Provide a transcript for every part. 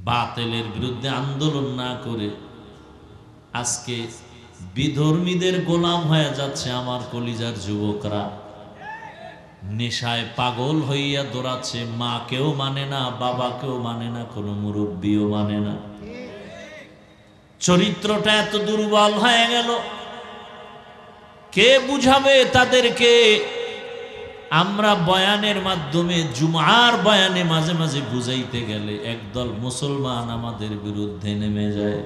বাতিলের বিরুদ্ধে আন্দোলন না করে আজকে বিধর্মীদের গোলাম হয়ে যাচ্ছে আমার কলিজার যুবকরা। নেশায় পাগল হইয়া দৌড়াচ্ছে, মাকেও মানে না, বাবাকেও মানে না, কোনো মুরব্বীও মানে না। চরিত্রটা এত দুর্বল হয়ে গেল, কে বুঝাবে তাদেরকে? আমরা বয়ানের মাধ্যমে, জুমার বয়ানে মাঝে মাঝে বুঝাইতে গেলে একদল মুসলমান আমাদের বিরুদ্ধে নেমে যায়।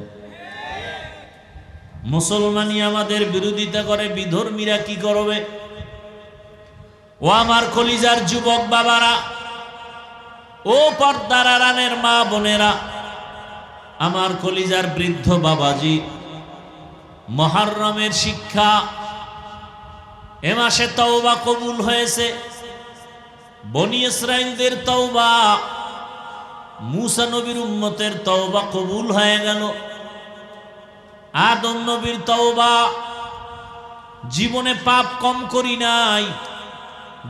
মুসলমানই আমাদের বিরোধিতা করে, বিধর্মীরা কি করবে? ও আমার কলিজার যুবক বাবারা, ও পর্দার আড়ালের মা বোনেরা, আমার কলিজার বৃদ্ধ বাবাজি, মুহররমের শিক্ষা, এ মাসে তওবা কবুল হয়েছে। বনি ইসরাইলদের তওবা, মূসা নবীর উম্মতের তওবা কবুল হয়ে গেল। আদম নবীর তওবা, জীবনে পাপ কম করি নাই,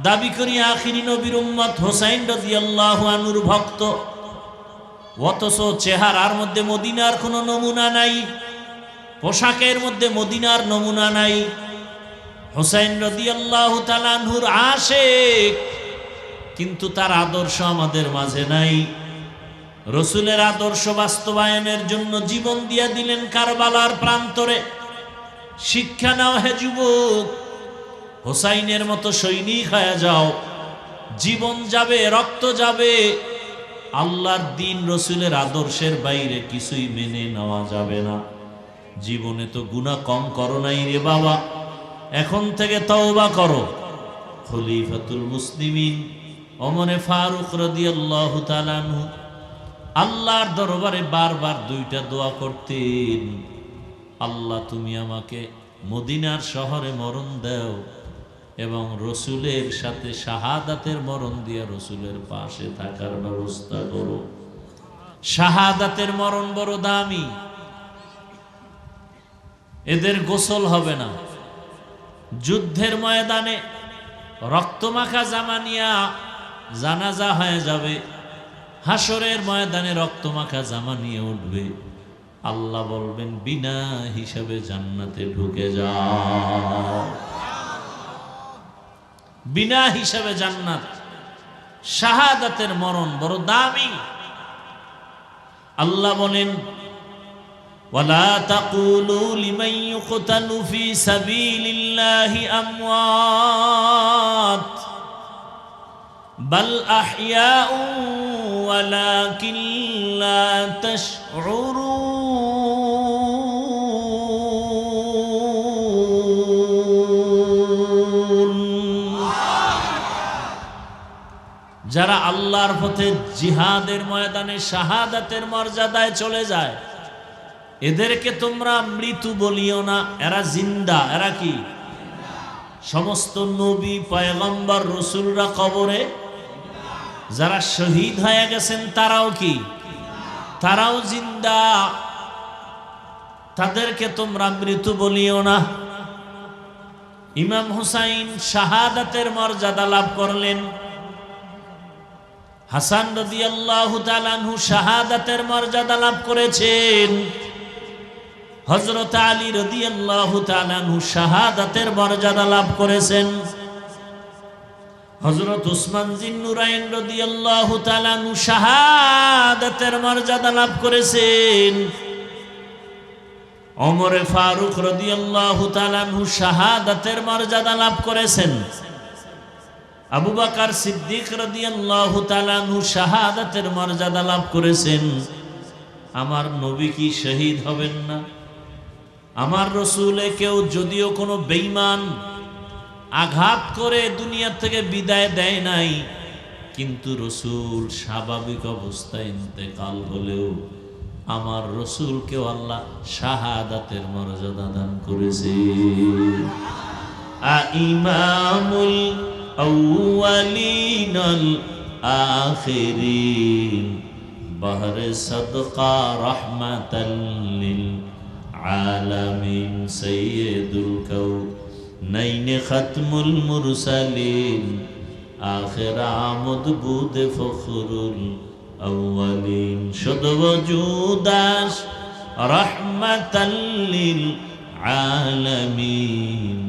দাবি করি আখিরি নবীর উম্মত হোসাইন রাদিয়াল্লাহু আনহুর ভক্ত, অথচ চেহারার মধ্যে মদিনার কোনো নমুনা নাই, পোশাকের মধ্যে মদিনার নমুনা নাই। হোসাইন রাদিয়াল্লাহু তাআলা আনহুর আশিক, কিন্তু তার আদর্শ আমাদের মাঝে নাই। রসুলের আদর্শ বাস্তবায়নের জন্য জীবন দিয়া দিলেন কারবালার প্রান্তরে। শিক্ষা নাও হে যুবক, হোসাইনের মতো সৈনিক হয়ে যাও। জীবন যাবে, রক্ত যাবে, আল্লাহর দ্বীন রসুলের আদর্শের বাইরে কিছুই মেনে নেওয়া যাবে না। জীবনে তো গুনাহ কম করো নাই রে বাবা, এখন থেকে তওবা করো। খলিফাতুল মুসলিমিন ওমর ফারুক রাদিয়াল্লাহু তাআলা আনহু আল্লাহর দরবারে বারবার দুইটা দোয়া করতেন, আল্লাহ তুমি আমাকে মদিনার শহরে মরণ দাও এবং রসুলের সাথে শাহাদাতের মরণ দিয়া রসুলের পাশে থাকার ব্যবস্থা করো। শাহাদাতের মরণ বড় দামি, এদের গোসল হবে না। যুদ্ধের ময়দানে রক্তমাখা জামা নিয়া জানাজা হয়ে যাবে, হাসরের ময়দানে রক্তমাখা জামা নিয়ে উঠবে। আল্লাহ বলবেন বিনা হিসাবে জান্নাতে ঢুকে যাও। বিনা হিসাবে জান্নাত। শাহাদাতের মরণ বড় দামি। আল্লাহ বলেন ওয়ালা তাকুলু লিমান ইউকতালু ফি সাবিলিল্লাহি আমওয়াত বাল আহইয়াউ ওয়ালাকিন লা তাশউরুন। যারা আল্লাহর পথে জিহাদের ময়দানে শাহাদাতের মর্যাদায় চলে যায়, এদেরকে তোমরা মৃত্যু বলিও না, এরা জিন্দা। এরা কি? সমস্ত নবী, পয়গম্বর, রসুলরা কবরে, যারা শহীদ হয়ে গেছেন তারাও কি? তারাও জিন্দা। তাদেরকে তোমরা মৃত্যু বলিও না। ইমাম হুসাইন শাহাদাতের মর্যাদা লাভ করলেন, হাসান রাদিয়াল্লাহু তাআলা আনহু শাহাদাতের মর্যাদা লাভ করেছেন, হযরত আলী রাদিয়াল্লাহু তাআলা আনহু শাহাদাতের মর্যাদা লাভ করেছেন, হযরত উসমান জিন্নুরাইন রাদিয়াল্লাহু তাআলা আনহু শাহাদাতের মর্যাদা লাভ করেছেন, ওমর ফারুক রাদিয়াল্লাহু তাআলা আনহু শাহাদাতের মর্যাদা লাভ করেছেন, আবু বকর সিদ্দিক রাদিয়াল্লাহু তাআলা আনহু শাহাদাতের মর্যাদা লাভ করেছেন। আমার নবী কি শহীদ হবেন না? আমার রসুলে কেউ যদিও কোনো বেঈমান আঘাত করে দুনিয়া থেকে বিদায় দেয় নাই, কিন্তু রসুল স্বাভাবিক অবস্থায় ইন্তেকাল হলেও আমার রসুলকেও আল্লাহ শাহাদাতের মর্যাদা দান করেছে। ইমামুল আউয়ালিন আল আখিরিন বাহরে সাদকা রাহমাতাল লিল আলামিন সাইয়্যিদুল কাউনাইন খাতমুল মুরসালিন আখির আমদ বুদ ফখরুল আউয়ালিন শুধু ওজুদাস রহমাতাল লিল আলামিন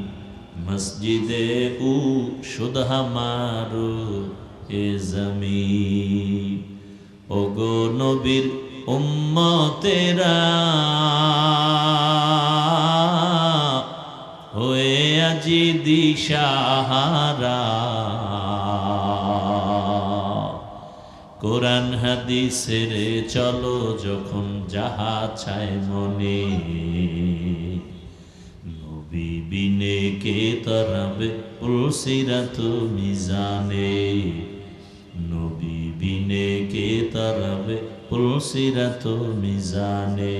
মসজিদে ও শুধু হামারো এ জমিন। ওগো নবীর উম্মতেরা হয়ে আজি দিশাহারা, কোরআন হাদিসের চলো যখন যাহা চায় মনে, নবী বিনে কে তরাবে পুলসিরাত মিজানে, নবী বিনে কে তরাবে পুলসিরাত মিজানে।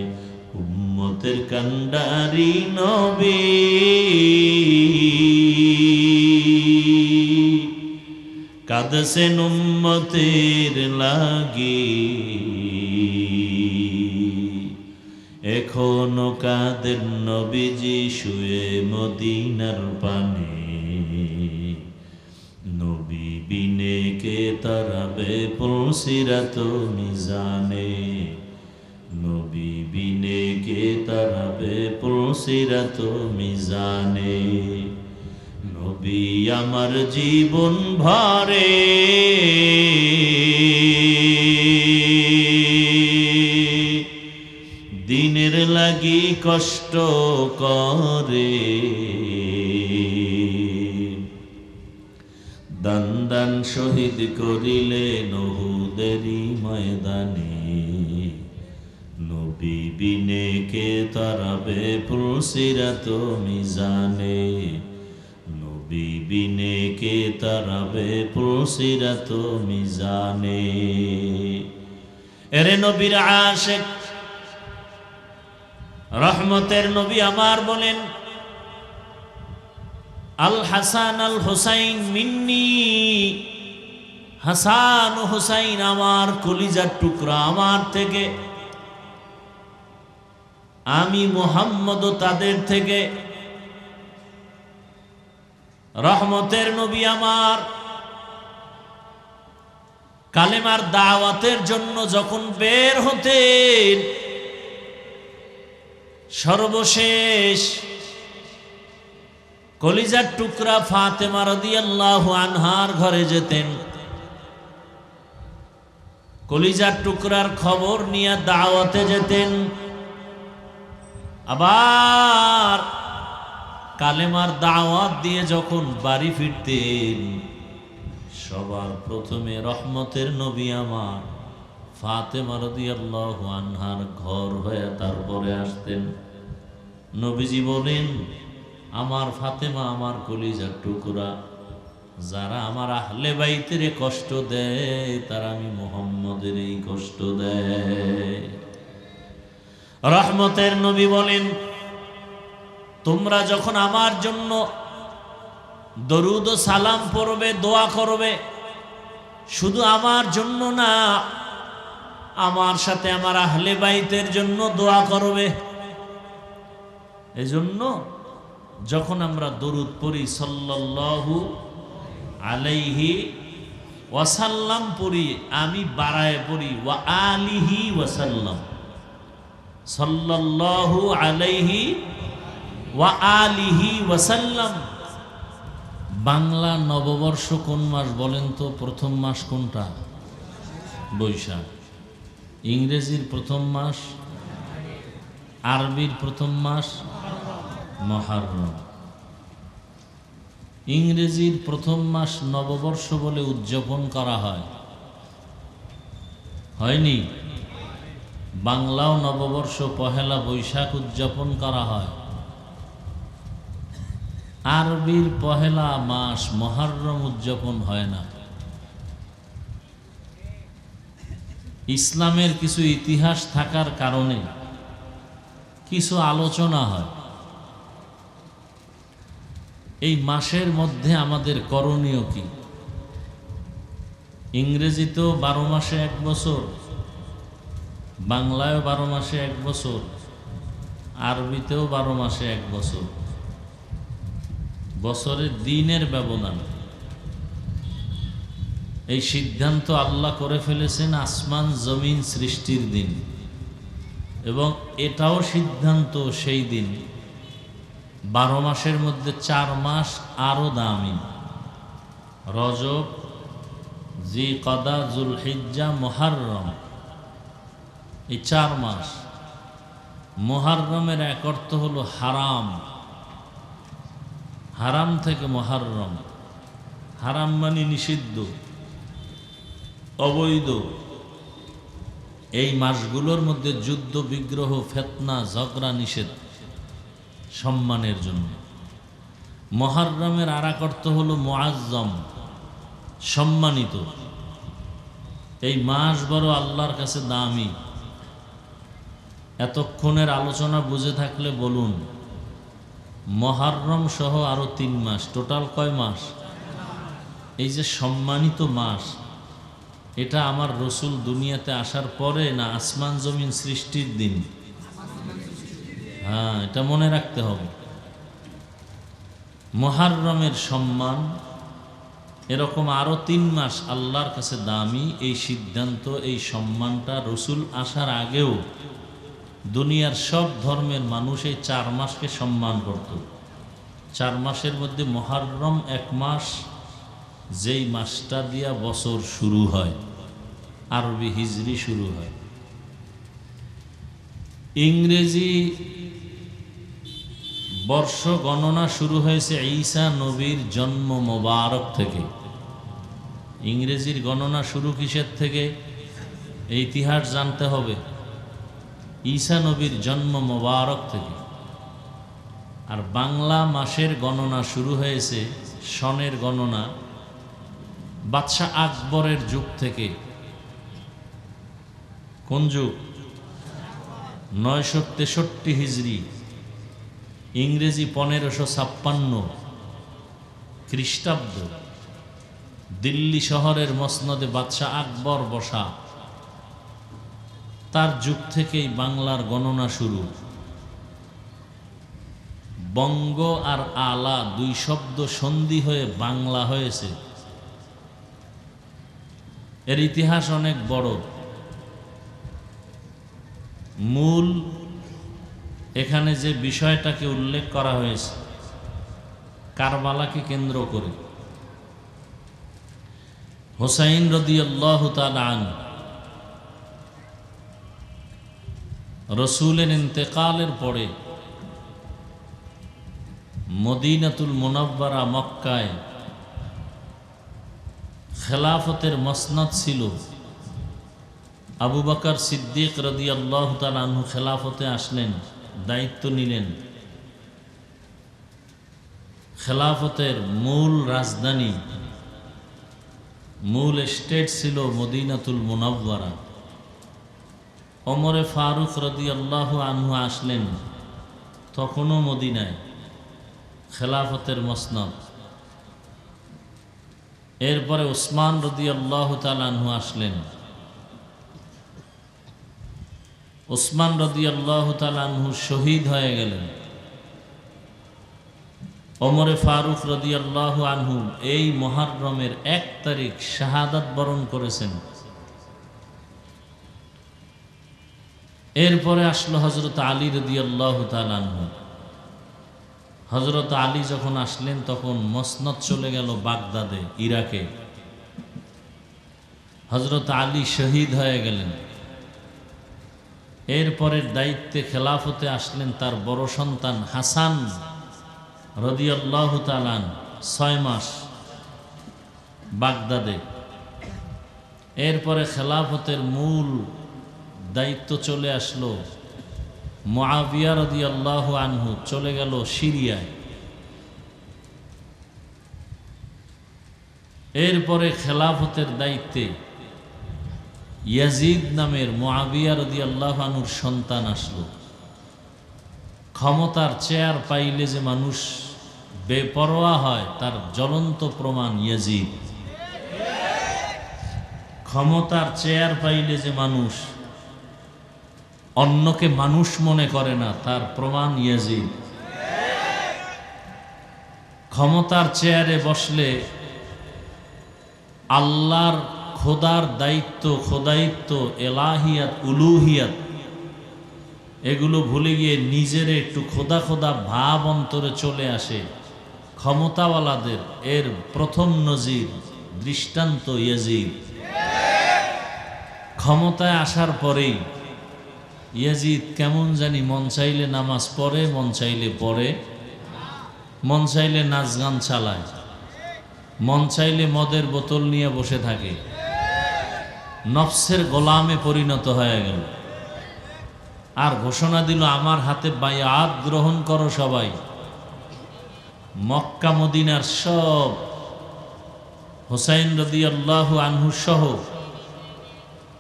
উম্মতের কান্ডারি নবী কাঁদছেন উম্মতের লাগি, এখনো কাঁদেন নবীজি শুয়ে মদিনার পানে, নবী বিনে কে তরাবে পুলসিরাত মিজানে, নবী বিনে কে তরাবে পুলসিরাত মিজানে। নবী আমার জীবন ভরে দিনের লাগি কষ্ট করে, দান দান শহীদ করিলেন উহুদেরই ময়দানে, নবী বিনে কে তরাবে পুলসিরাত মিজানে, নবী বিনে কে তরাবে পুলসিরাত মিজানে। এরে নবীর আশিক রহমতের নবী আমার বলেন, আল হাসান আল হুসাইন মিন্নি, হাসান ও হুসাইন আমার কলিজার টুকরা, আমার থেকে, আমি মুহাম্মদ তাদের থেকে। রহমতের নবী আমার কালেমার দাওয়াতের জন্য যখন বের হতেন, সর্বশেষ কলিজার টুকরা ফাতেমা রাদিয়াল্লাহু আনহার ঘরে যেতেন, কলিজার টুকরার খবর নিয়ে দাওয়াতে যেতেন। আবার কালেমার দাওয়াত দিয়ে যখন বাড়ি ফিরতেন, সবার প্রথমে রহমতের নবী আমার ফাতেমা রাদিয়াল্লাহু আনহার ঘর হয়ে তারপরে আসতেন। নবীজি বলেন, আমার ফাতেমা আমার কলিজার টুকরা, যারা আমার আহলে বাইতের কষ্ট দেয় তারা আমি মুহাম্মদের এই কষ্ট দেয়। রহমতের নবী বলেন, তোমরা যখন আমার জন্য দরুদ ও সালাম পড়বে, দোয়া করবে, শুধু আমার জন্য না, আমার সাথে আমার আহলে বাইতের জন্য দোয়া করবে। এজন্য যখন আমরা দরুদ পড়ি সাল্লাল্লাহু আলাইহি ওয়াসাল্লাম পড়ি, আমি বাড়ায় পড়ি ওয়া আলিহি ওয়াসাল্লাম, সাল্লাল্লাহু আলাইহি ওয়া আলিহি ওয়াসাল্লাম। বাংলা নববর্ষ কোন মাস বলেন তো? প্রথম মাস কোনটা? বৈশাখ। ইংরেজির প্রথম মাস, আরবির প্রথম মাস মুহররম। ইংরেজির প্রথম মাস নববর্ষ বলে উদযাপন করা হয়, হয়নি? বাংলাও নববর্ষ পহেলা বৈশাখ উদযাপন করা হয়। আরবির পহেলা মাস মুহররম উদযাপন হয় না। ইসলামের কিছু ইতিহাস থাকার কারণে কিছু আলোচনা হয়। এই মাসের মধ্যে আমাদের করণীয় কি? ইংরেজিতেও 12 মাসে 1 বছর, বাংলায়ও 12 মাসে 1 বছর, আরবিতেও 12 মাসে 1 বছর। বছরের দিনের ব্যবধান। এই সিদ্ধান্ত আল্লাহ করে ফেলেছেন আসমান জমিন সৃষ্টির দিন, এবং এটাও সিদ্ধান্ত সেই দিন 12 মাসের মধ্যে 4 মাস আরো দামি, রজব, জিকদা, জুলহিজ্জা, মুহররম, এই 4 মাস। মুহররমের এক অর্থ হলো হারাম, হারাম থেকে মুহররম। হারাম মানে নিষিদ্ধ, অবৈধ। এই মাসগুলোর মধ্যে যুদ্ধ, বিগ্রহ, ফিতনা, ঝগড়া নিষেধ, সম্মানের জন্য। মুহররমের আর এক অর্থ হলো মুআজ্জম, সম্মানিত। এই মাস বড় আল্লাহর কাছে দামি। এতক্ষণের আলোচনা বুঝে থাকলে বলুন, মুহররম সহ আরো 3 মাস, টোটাল কয় মাস? এই যে সম্মানিত মাস, এটা আমার রসুল দুনিয়াতে আসার পরে না আসমান জমিন সৃষ্টির দিন? হ্যাঁ, এটা মনে রাখতে হবে। মুহররমের সম্মান এরকম আরো 3 মাস আল্লাহর কাছে দামি। এই সিদ্ধান্ত, এই সম্মানটা রসুল আসার আগেও দুনিয়ার সব ধর্মের মানুষ এই 4 মাসকে সম্মান করত। 4 মাসের মধ্যে মুহররম 1 মাস, যেই মাসটা দিয়া বছর শুরু হয়, আরবি হিজরি শুরু হয়। ইংরেজি বর্ষ গণনা শুরু হয়েছে ঈসা নবীর জন্ম মোবারক থেকে। ইংরেজির গণনা শুরু কিসের থেকে? এই ইতিহাস জানতে হবে। ঈসা নবীর জন্ম মোবারক থেকে। আর বাংলা মাসের গণনা শুরু হয়েছে, সনের গণনা বাদশাহ আকবরের যুগ থেকে। কোন যুগ? 963 হিজরি, ইংরেজি 1556 খ্রিস্টাব্দ। দিল্লি শহরের মসনদে বাদশাহ আকবর বসা, তার যুগ থেকেই বাংলার গণনা শুরু। বঙ্গ আর আলা 2 শব্দ সন্ধি হয়ে বাংলা হয়েছে। এর ইতিহাস অনেক বড়। মূল এখানে যে বিষয়টাকে উল্লেখ করা হয়েছে, কারবালাকে কেন্দ্র করে। হুসাইন রাদিয়াল্লাহু তাআলা আনহু রসুলের ইন্তেকালের পরে মদিনাতুল মুনাওয়ারা মক্কায় খেলাফতের মসনদ ছিল। আবু বকর সিদ্দিক রাদিয়াল্লাহু তাআলা আনহু খেলাফতে আসলেন, দায়িত্ব নিলেন। খেলাফতের মূল রাজধানী, মূল স্টেট ছিল মদিনাতুল মুনাওয়ারা। ওমরে ফারুক রাদিয়াল্লাহু আনহু আসলেন, তখনও মদিনায়, খেলাফতের মসনদ। এরপরে উসমান রাদিয়াল্লাহু তাআলা আনহু আসলেন। উসমান রাদিয়াল্লাহু তাআলা আনহু শহীদ হয়ে গেলেন। ওমরে ফারুক রাদিয়াল্লাহু আনহু এই মুহররমের 1 তারিখ শাহাদাত বরণ করেছেন। এরপরে আসলো হযরত আলী রাদিয়াল্লাহু তাআলা আনহু। হযরত আলী যখন আসলেন তখন মসনদ চলে গেল বাগদাদে, ইরাকে। হযরত আলী শহীদ হয়ে গেলেন। এরপরের দায়িত্বে খেলাফতে আসলেন তার বড় সন্তান হাসান রাদিয়াল্লাহু তাআলা, 6 মাস বাগদাদে। এরপরে খেলাফতের মূল দায়িত্ব চলে আসলো মুআবিয়া রাদিয়াল্লাহু আনহু, চলে গেল সিরিয়ায়। এরপরে খেলাফতের দায়িত্বে ইয়াজিদ নামের মুআবিয়া রাদিয়াল্লাহু আনহুর সন্তান আসলো। ক্ষমতার চেয়ার পাইলে যে মানুষ বেপরোয়া হয় তার জ্বলন্ত প্রমাণ ইয়াজিদ। ক্ষমতার চেয়ার পাইলে যে মানুষ অন্যকে মানুষ মনে করে না তার প্রমাণ ইয়াজিদ। ক্ষমতার চেয়ারে বসলে আল্লাহর খোদার দায়িত্ব, খোদায়িত্ব, এলাহিয়াত, উলুহিয়াত এগুলো ভুলে গিয়ে নিজের একটু খোদা খোদা ভাব অন্তরে চলে আসে ক্ষমতাওয়ালাদের। এর প্রথম নজির দৃষ্টান্ত ইয়াজিদ। ক্ষমতায় আসার পরেই ইয়াজিদ কেমন জানি মন চাইলে নামাজ পড়ে, মন চাইলে পড়ে, মন চাইলে নাচ গান চালায়, মন চাইলে মদের বোতল নিয়ে বসে থাকে, নফসের গোলামে পরিণত হয়ে গেল। আর ঘোষণা দিল, আমার হাতে বায়াত গ্রহণ করো সবাই। মক্কা মদিনার সব হুসাইন রাদিয়াল্লাহু আনহু সহ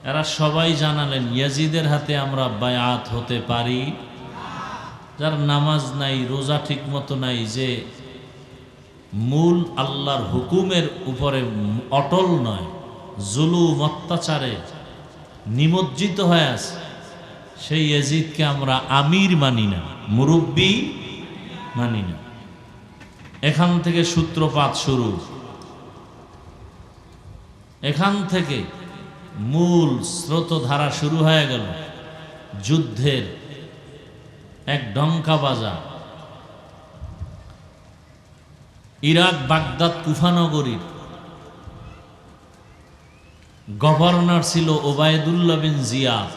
এরা সবাই জানালেন, ইয়াজিদের হাতে আমরা বায়াত হতে পারি। যার নামাজ নাই, রোজা ঠিক মতো নাই, যে মূল আল্লাহর হুকুমের উপরে অটল নয়, জুলুম অত্যাচারে নিমজ্জিত হয়ে আছে, সেই ইয়াজিদকে আমরা আমির মানি না, মুরব্বি মানি না। এখান থেকে সূত্রপাত শুরু। এখান থেকে মূল স্রোতধারা শুরু হয়ে গেল যুদ্ধের এক ডঙ্কা বাজা। ইরাক বাগদাদ কুফানগরীর গভর্নর ছিল ওবায়দুল্লাহ বিন জিয়াদ।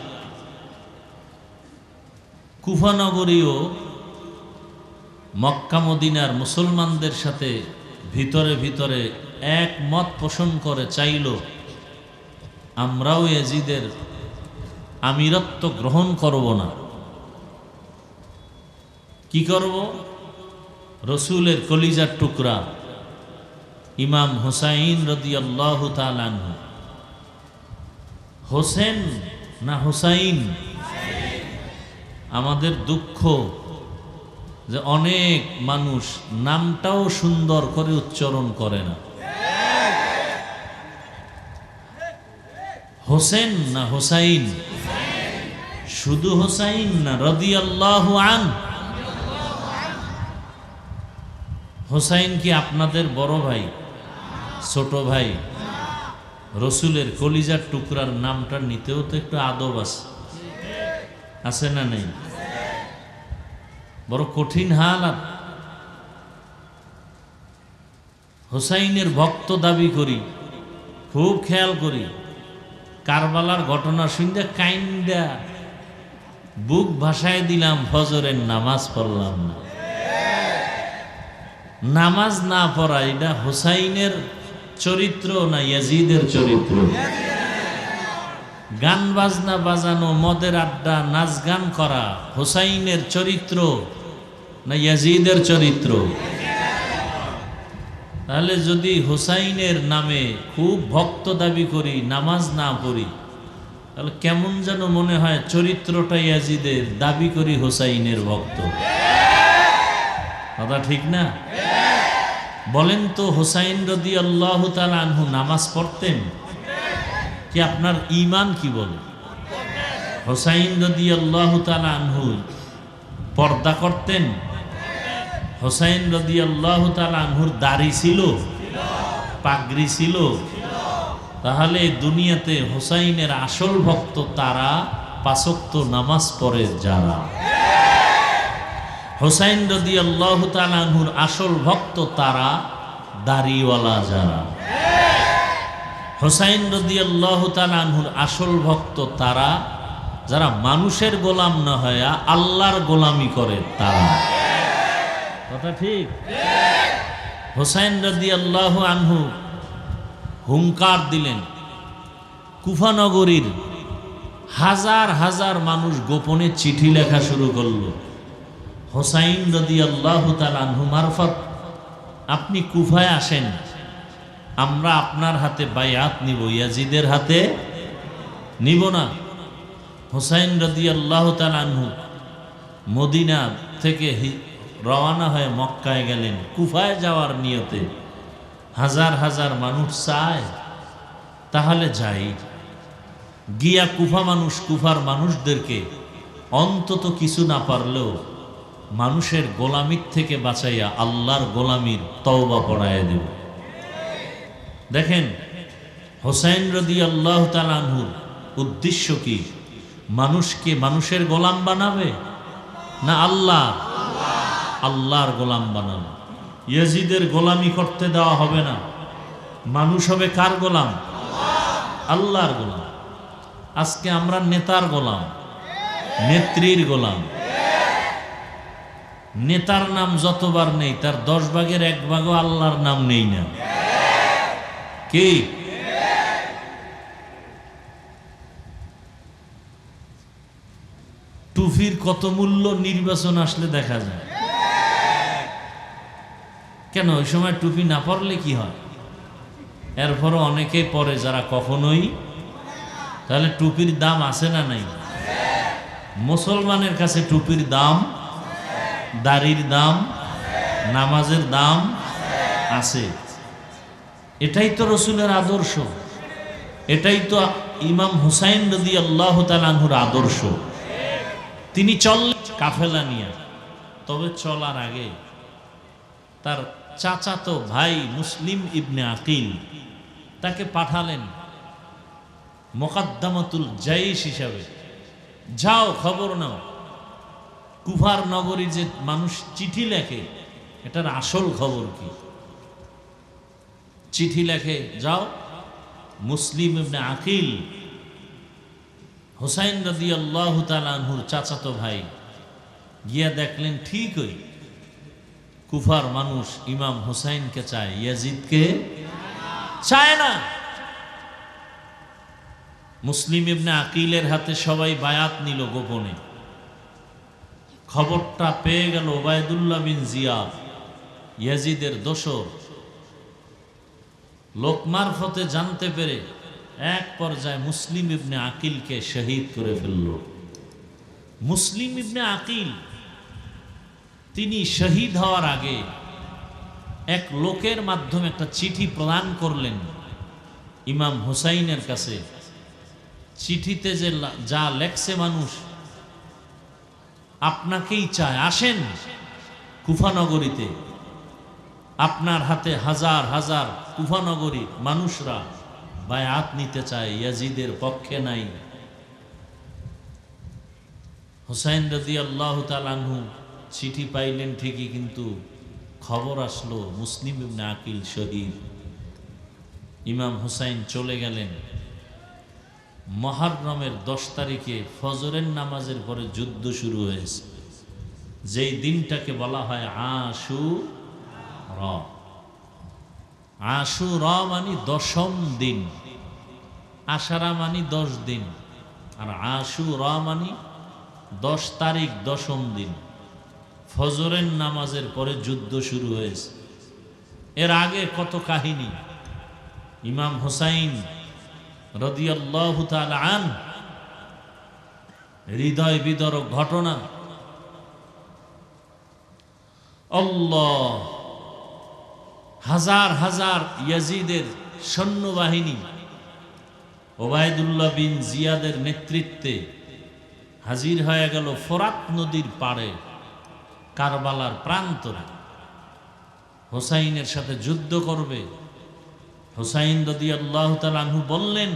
কুফানগরীও মক্কা মদিনার মুসলমানদের সাথে ভিতরে ভিতরে এক মত পোষণ করে চাইল, আমরাও ইয়াজিদের আমিরত্ব গ্রহণ করব না। কি করব? রসুলের কলিজার টুকরা ইমাম হুসাইন রাদিয়াল্লাহু তাআলা আনহু। হোসেন না হুসাইন? আমাদের দুঃখ যে অনেক মানুষ নামটাও সুন্দর করে উচ্চারণ করে না। হোসেন না হুসাইন? শুধু হুসাইন না রাদিয়াল্লাহু আনহু? হুসাইন কি আপনাদের বড় ভাই, ছোট ভাই? রসুলের কলিজার টুকরার নামটা নিতেও তো একটু আদব আছে না নেই? বড় কঠিন হালাত। হুসাইনের ভক্ত দাবি করি, খুব খেয়াল করি। কারবালার ঘটনা শুনতে কাইন্দা বুক ভাসায় দিলাম, ফজরের নামাজ পড়লাম না। নামাজ না পড়া এটা হুসাইনের চরিত্র না ইয়াজিদের চরিত্র? গান বাজনা বাজানো, মদের আড্ডা, নাচ গান করা হুসাইনের চরিত্র না ইয়াজিদের চরিত্র? তাহলে যদি হুসাইনের নামে খুব ভক্ত দাবি করি, নামাজ না পড়ি, তাহলে কেমন যেন মনে হয় চরিত্রটা ইয়াজিদের, দাবি করি হুসাইনের ভক্ত। কথা ঠিক না? বলেন তো, হুসাইন রাদিয়াল্লাহু তাআলা আনহু নামাজ পড়তেন কি? আপনার ঈমান কি বলে? হুসাইন রাদিয়াল্লাহু তাআলা আনহু পর্দা করতেন? হুসাইন রাদিয়াল্লাহু তাআলা আনহুর দাড়ি ছিল, পাগড়ি ছিল? তাহলে দুনিয়াতে হুসাইনের আসল ভক্ত তারা, পাঁচ ওয়াক্ত নামাজ পড়ে যারা। হুসাইন রাদিয়াল্লাহু তাআলা আনহুর আসল ভক্ত তারা, দাড়িওয়ালা যারা। হুসাইন রাদিয়াল্লাহু তাআলা আনহুর আসল ভক্ত তারা, যারা মানুষের গোলাম না হয়ে আল্লাহর গোলামি করে তারা। কথা ঠিক? হুসাইন রাদিয়াল্লাহু আনহু হুঙ্কার দিলেন। কুফা নগরীর হাজার হাজার মানুষ গোপনে চিঠি লেখা শুরু করলো, হুসাইন রাদিয়াল্লাহু তাআলা আনহু মারফত আপনি কুফায় আসেন, আমরা আপনার হাতে বায়াত নিব, ইয়াজিদের হাতে নিব না। হুসাইন রাদিয়াল্লাহু তাআলা আনহু মদিনা থেকে রওনা হয়ে মক্কায় গেলেন কুফায় যাওয়ার নিয়তে। হাজার হাজার মানুষ চায়, তাহলে যাই। গিয়া কুফার মানুষদেরকে অন্তত কিছু না পারলেও মানুষের গোলামির থেকে বাঁচাইয়া আল্লাহর গোলামির তওবা পড়াইয়া দেব। দেখেন, হোসাইন রাদিয়াল্লাহু তাআলা আনহুর উদ্দেশ্য কি? মানুষকে মানুষের গোলাম বানাবে না আল্লাহর গোলাম বানাবে। ইয়াজিদের গোলামি করতে দেওয়া হবে না। মানুষ হবে কার গোলাম? আল্লাহর গোলাম। আজকে আমরা নেতার গোলাম, নেত্রীর গোলাম। নেতার নাম যতবার নেই তার 10 ভাগের 1 ভাগও আল্লাহর নাম নেই না। কি টুপির কত মূল্য নির্বাচন আসলে দেখা যায়। কেন ওই সময় টুপি না পরলে কি হয়? এরপরও অনেকেই পরে যারা কখনোই। তাহলে টুপির দাম আছে না নাই? মুসলমানের কাছে টুপির দাম, দাড়ির দাম, নামাজের দাম আছে। এটাই তো রসুলের আদর্শ, এটাই তো ইমাম হুসাইন রাদিয়াল্লাহু তাআলা আনহুর আদর্শ। তিনি চললেন কাফেলা নিয়ে, তবে চলার আগে তার চাচাতো ভাই মুসলিম ইবনে আকিল তাকে পাঠালেন মুকাদ্দামাতুল জাইশ হিসাবে। যাও খবর নাও, কুফার নগরীর যে মানুষ চিঠি লেখে এটার আসল খবর কি? চিঠি লেখে, যাও মুসলিম ইবনে আকিল হুসাইন রাদিয়াল্লাহু তাআলা আনহুর চাচাতো ভাই, গিয়া দেখলেন ঠিকই কুফার মানুষ ইমাম হুসাইনকে চায়, ইয়াজিদকে চায় না। মুসলিম ইবনে আকিলের হাতে সবাই বায়াত নিল গোপনে। খবরটা পেয়ে গেল ওবায়দুল্লাহ বিন জিয়াদ, ইয়াজিদের দোসর। লোক মারফতে জানতে পেরে এক পর্যায়ে মুসলিম ইবনে আকিলকে শহীদ করে ফেলল। মুসলিম ইবনে আকিল তিনি শহীদ হওয়ার আগে এক লোকের মাধ্যমে একটা চিঠি প্রদান করলেন ইমাম হুসাইনের কাছে। চিঠিতে যে যা লেখছে, মানুষ আপনাকেই চায়, আসেন কুফানগরীতে, আপনার হাতে হাজার হাজার কুফানগরীর মানুষরা বায়াত নিতে চায়, ইয়াজিদের পক্ষে নাই। হুসাইন রাদিয়াল্লাহু তাআলা আনহু চিঠি পাইলেন ঠিকই, কিন্তু খবর আসলো মুসলিম ইবনে আকিল শহীদ। ইমাম হুসাইন চলে গেলেন। মুহররমের 10 তারিখে ফজরের নামাজের পরে যুদ্ধ শুরু হয়েছে, যেই দিনটাকে বলা হয় আশুরা। আশুরা মানে 10ম দিন, আশারা মানে 10 দিন, আর আশুরা মানে 10 তারিখ 10ম দিন। ফজরের নামাজের পরে যুদ্ধ শুরু হয়েছে। এর আগে কত কাহিনী। ইমাম হুসাইন রাদিয়াল্লাহু তাআলা আন, হৃদয় বিদারক ঘটনা। আল্লাহ, হাজার হাজার ইয়াজিদের সৈন্যবাহিনী ওবায়দুল্লাহ বিন জিয়াদের নেতৃত্বে হাজির হয়ে গেল ফোরাত নদীর পাড়ে, কারবালার প্রান্তরে। হুসাইনের সাথে যুদ্ধ করবে। হুসাইন রাদিয়াল্লাহু তাআলা আনহু বললেন,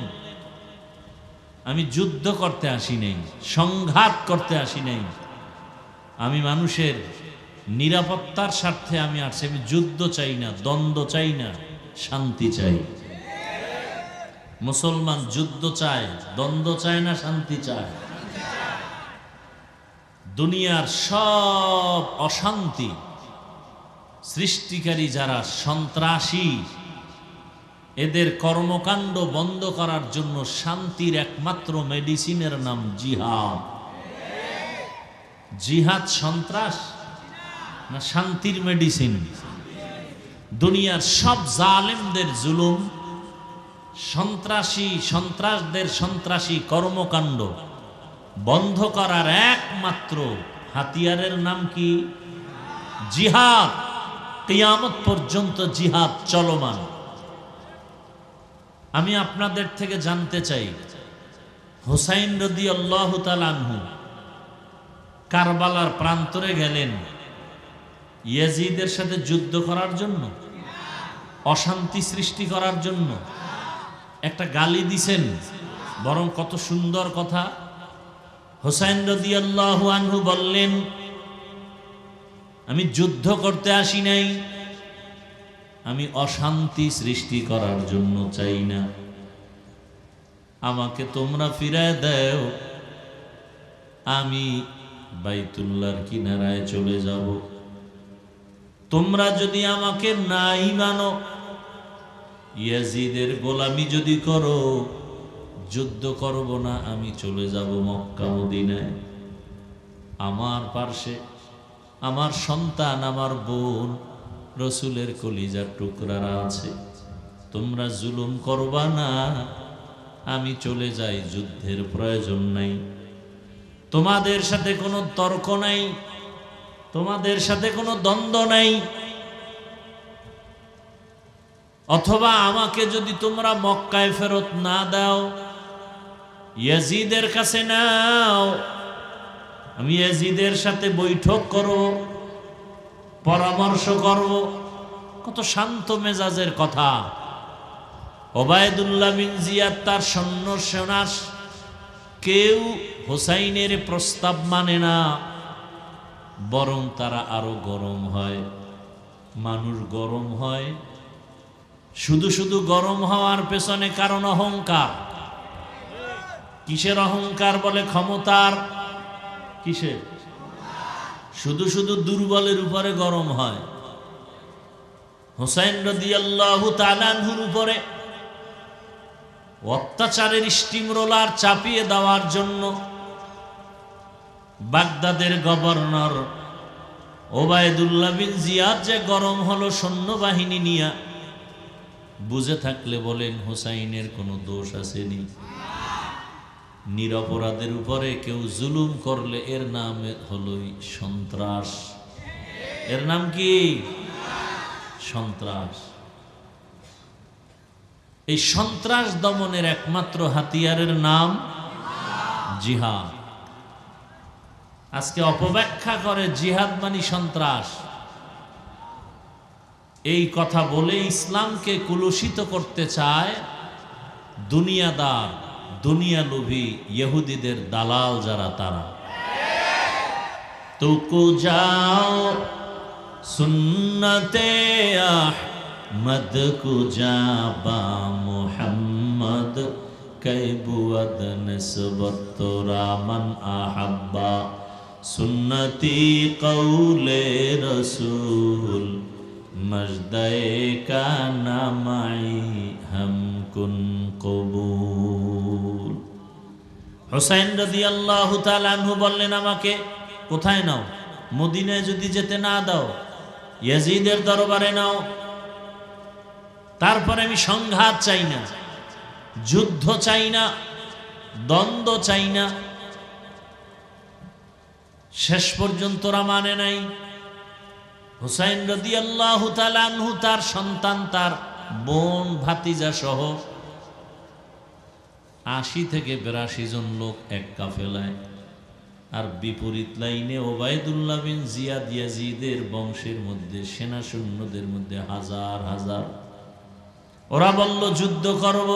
আমি যুদ্ধ করতে আসি নাই, সংঘাত করতে আসি নাই, আমি মানুষের নিরাপত্তার স্বার্থে আমি আসছি। আমি যুদ্ধ চাই না, দ্বন্দ্ব চাই না, শান্তি চাই। মুসলমান যুদ্ধ চায়, দ্বন্দ্ব চায় না, শান্তি চায়। দুনিয়ার সব অশান্তি সৃষ্টিকারী যারা সন্ত্রাসী, এদের কর্মকাণ্ড বন্ধ করার জন্য শান্তির একমাত্র মেডিসিনের নাম জিহাদ। জিহাদ সন্ত্রাস না শান্তির মেডিসিন? দুনিয়ার সব জালেমদের জুলুম, সন্ত্রাসদের সন্ত্রাসী কর্মকাণ্ড বন্ধ করার একমাত্র হাতিয়ারের নাম কি? জিহাদ। কিয়ামত পর্যন্ত জিহাদ চলমান। আমি আপনাদের থেকে জানতে চাই, হুসাইন রাদিয়াল্লাহু তাআলা আনহু কারবালার প্রান্তরে গেলেন ইয়াজিদের সাথে যুদ্ধ করার জন্য, অশান্তি সৃষ্টি করার জন্য, একটা গালি দিছেন, বরং কত সুন্দর কথা। হোসাইন রাদিয়াল্লাহু আনহু বললেন, আমি যুদ্ধ করতে আসি নাই, আমি অশান্তি সৃষ্টি করার জন্য চাই না। আমাকে তোমরা ফিরায় দাও, আমি বাইতুল্লাহর কিনারায় চলে যাব। তোমরা যদি আমাকে নাই মানো, ইয়াজিদের গোলামি যদি করো, যুদ্ধ করব না, আমি চলে যাব মক্কা মদিনায়। আমার পার্শ্বে আমার সন্তান, আমার বোন, রসুলের কলিজার টুকরারা আছে। তোমরা জুলুম করবা না, আমি চলে যাই, যুদ্ধের প্রয়োজন নাই। তোমাদের সাথে কোনো তর্ক নাই, তোমাদের সাথে কোনো দ্বন্দ্ব নাই। অথবা আমাকে যদি তোমরা মক্কায় ফেরত না দাও, ইয়াজিদের কাছে নাও, আমি ইয়াজিদের সাথে বৈঠক করব, পরামর্শ করব। কত শান্ত মেজাজের কথা। ওবায়দুল্লাহ বিন জিয়াদ তার সৈন্য সেনার কেউ হোসাইনের প্রস্তাব মানে না, বরং তারা আরো গরম হয়। মানুষ গরম হয়, শুধু শুধু গরম হওয়ার পেছনে কারণ অহংকার। কিসের অহংকার? বলে ক্ষমতার। কিসের? শুধু শুধু দুর্বলের উপরে গরম হয়। হোসাইন রাদিয়াল্লাহু তাআলা আনহুর উপরে অত্যাচারের স্টিম রোলার চাপিয়ে দেওয়ার জন্য বাগদাদের গভর্নর ওবায়দুল্লাহ বিন জিয়াদ যে গরম হলো সৈন্যবাহিনী নিয়ে, বুঝে থাকলে বলেন হোসাইনের কোনো দোষ আসেনি? নিরপরাধের উপরে কেউ জুলুম করলে এর নাম হলো সন্ত্রাস। এর নাম কি? সন্ত্রাস। এই সন্ত্রাস দমনের একমাত্র হাতিয়ারের নাম জিহাদ। আজকে অপব্যাখ্যা করে জিহাদ মানে সন্ত্রাস। এই কথা বলে ইসলামকে কুলুষিত করতে চায় দুনিয়াদার, দুনিয়ালোভী ইহুদিদের দালাল যারা, তারা। তুকু যাও সুন্নতে আহমদ কুজাবা মুহাম্মদ কৈবুয়াদ নিসবত রামান আহাব্বা সুন্নতি কৌলে রসুল মজদায়ে কানা মাই হামকুন কবুল। হোসাইন রাদিয়াল্লাহু তাআলা আনহু বললেন, আমাকে কোথায় নাও? মদিনায় যদি যেতে না দাও, ইয়াজিদের দরবারে নাও। তারপরে আমি সংঘাত চাই না, যুদ্ধ চাই না, দ্বন্দ্ব চাই না। শেষ পর্যন্ত ওরা মানে নাই। হুসাইন রাদিয়াল্লাহু তাআলা আনহু তার সন্তান, তার বোন, ভাতিজা সহ ৮০ থেকে ৮২ জন লোক এক কাফেলায়। আর বিপরীত লাইনে ওবায়দুল্লাহ বিন জিয়াদ, ইয়াজিদের বংশের মধ্যে, সেনা সৈন্যদের মধ্যে হাজার হাজার। ওরা বলল যুদ্ধ করব।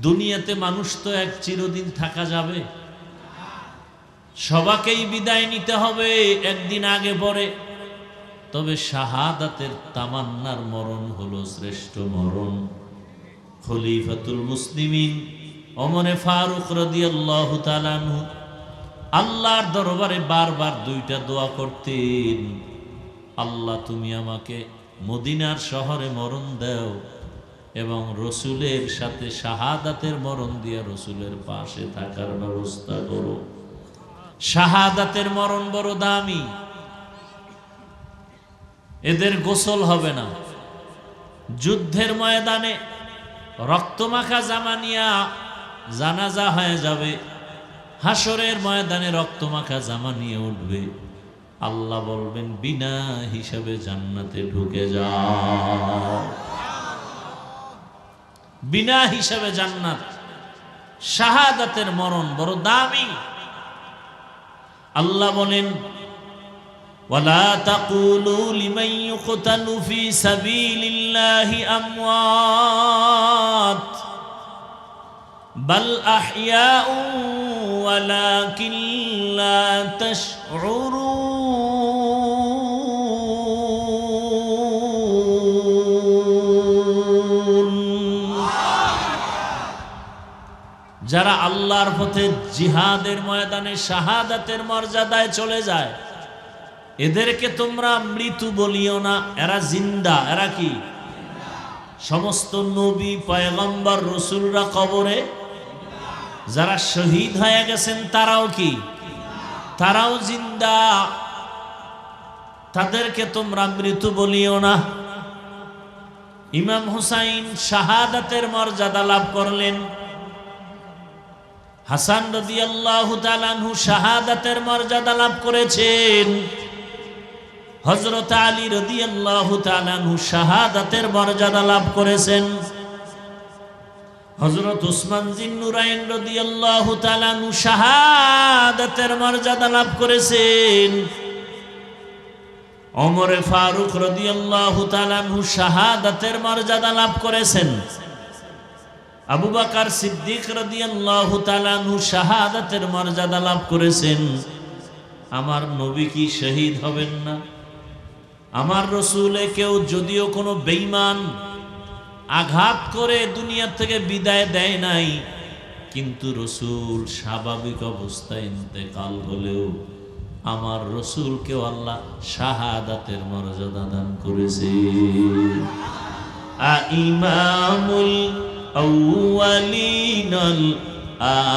দুনিয়াতে মানুষ তো এক চিরদিন থাকা যাবে, সবাকেই বিদায় নিতে হবে একদিন আগে পরে। তবে শাহাদাতের তামান্নার মরণ হলো শ্রেষ্ঠ মরণ। খলিফাতুল মুসলিমিন ওমরে ফারুক রাদিয়াল্লাহু তাআলা আনহু আল্লাহর দরবারে বারবার দুইটা দোয়া করতেন, আল্লাহ তুমি আমাকে মদিনার শহরে মরণ দাও এবং রসুলের সাথে শাহাদাতের মরণ দিয়ে রসুলের পাশে থাকার ব্যবস্থা করো। শাহাদাতের মরণ বড় দামি, এদের গোসল হবে না। যুদ্ধের ময়দানে রক্তমাখা জামা নিয়া জানাজা হয়ে যাবে, হাসরের ময়দানে রক্তমাখা জামা নিয়ে উঠবে। আল্লাহ বলবেন বিনা হিসাবে জান্নাতে ঢুকে যাও। বিনা হিসাবে জান্নাত। শাহাদাতের মরণ বড় দামি। আল্লাহ বলেন ওয়ালা তাকুলু লিমান ইউকতালু ফি সাবিলিল্লাহি আমওয়াত বাল আহইয়াউ ওয়ালাকিন লা তাশউরুন। যারা আল্লাহর পথে জিহাদের ময়দানে শাহাদাতের মর্যাদায় চলে যায়, এদেরকে তোমরা মৃত্যু বলিও না, এরা জিন্দা। এরা কি? সমস্ত নবী, পয়গম্বর, রসুলরা কবরে, যারা শহীদ হয়ে গেছেন তারাও কি? তারাও জিন্দা। তাদেরকে তোমরা মৃত্যু বলিও না। ইমাম হুসাইন শাহাদাতের মর্যাদা লাভ করলেন। হাসান রাদিয়াল্লাহু তাআলা আনহু শাহাদাতের মর্যাদা লাভ করেছেন। হযরত আলী রাদিয়াল্লাহু তাআলা আনহু শাহাদাতের মর্যাদা লাভ করেছেন। হযরত উসমান জিন্নুরাইন রাদিয়াল্লাহু তাআলা আনহু শাহাদাতের মর্যাদা লাভ করেছেন। ওমর ফারুক রাদিয়াল্লাহু তাআলা আনহু শাহাদাতের মর্যাদা লাভ করেছেন। আবু বকর সিদ্দিক রাদিয়াল্লাহু তাআলা আনহু শাহাদাতের মর্যাদা লাভ করেছেন। আমার নবী কি শহীদ হবেন না? আমার রসুলে কেউ যদিও কোনো বেঈমান আঘাত করে দুনিয়া থেকে বিদায় দেয় নাই, কিন্তু রসুল স্বাভাবিক অবস্থায় ইন্তেকাল হলেও আমার রসুলকেও আল্লাহ শাহাদাতের মর্যাদা দান করেছে। ইমামুল আউয়ালিন আল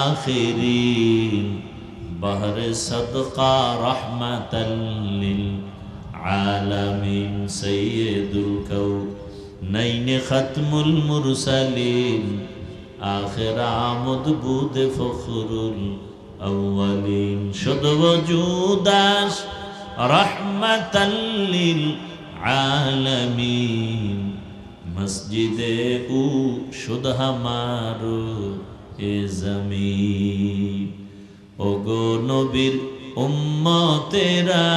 আখিরিন বাহরে সাদকা রাহমাতাল লিল আলামিন সাইয়্যিদুল কাউনাইন খাতমুল মুরসালিন আখির আমদ বুদ ফখরুল আউয়ালিন শুধু ওজুদাস রাহমাতাল লিল আলামিন মসজিদে উ শুধ হামারো এ জমিন। ওগো নবীর উম্মতেরা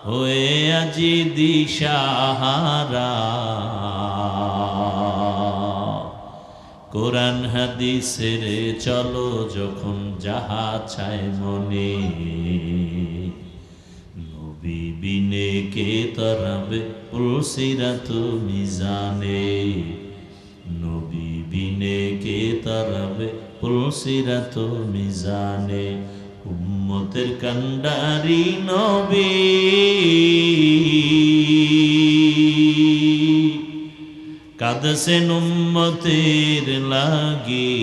হয়ে আজি দিশাহারা, কোরআন হাদিসের চলো যখন যাহা চায় মনে, নবী বিনে কে তরাবে পুলসিরাত মিজানে, নবী বিনে কে তরাবে পুলসিরাত মিজানে। উম্মতের কান্ডারি নবী কাঁদছেন উম্মতের লাগি,